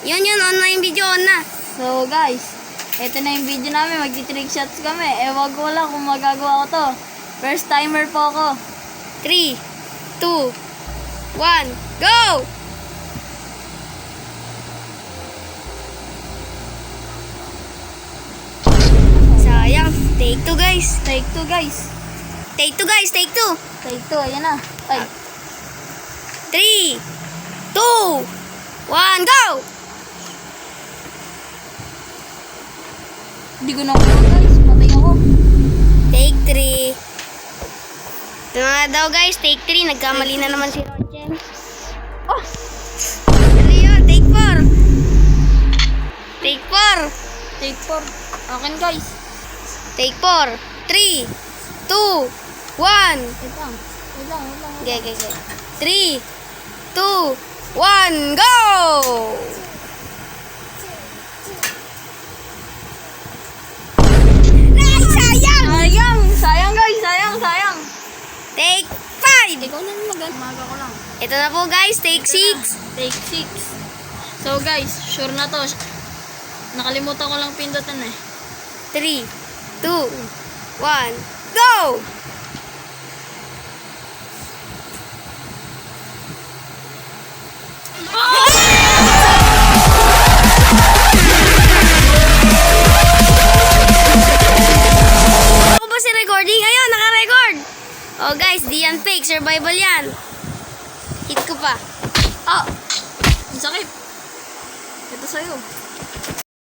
Yun, online video on na. So guys, ito na yung video namin. Magti-trick shots kami. Ewan ko lang kung magagawa ko to. First timer po ako. 3, 2, 1, go! Sayang. Take 2 guys. Take 2 guys. Take 2 guys. Take 2. Take 2, ayan na. Ay, 3, 2, 1, go! hindi ko na guys. Patay ako. Take 3. Ito na nga daw guys. Take 3. Nagkamali na naman si Rochen. Oh! Ano yun? Take 4. Take 4. Take 4. Akin guys. Take 4. 3, 2, 1. Wait lang. Wait lang. Okay. 3, 2, 1, go! Ay, sayang! Sayang guys. Sayang. Take 5. Ikaw na umaga ko lang. Ito na po guys, take 6. Take 6. So guys, sure na to. Nakalimutan ko lang pindutan eh. 3, 2, 1, go! Ako ba si recording? Ayun, naka-record. Oh guys, di yan fake. Survival yan. Hit ko pa. Ah! Ang sakit. Ito sa'yo.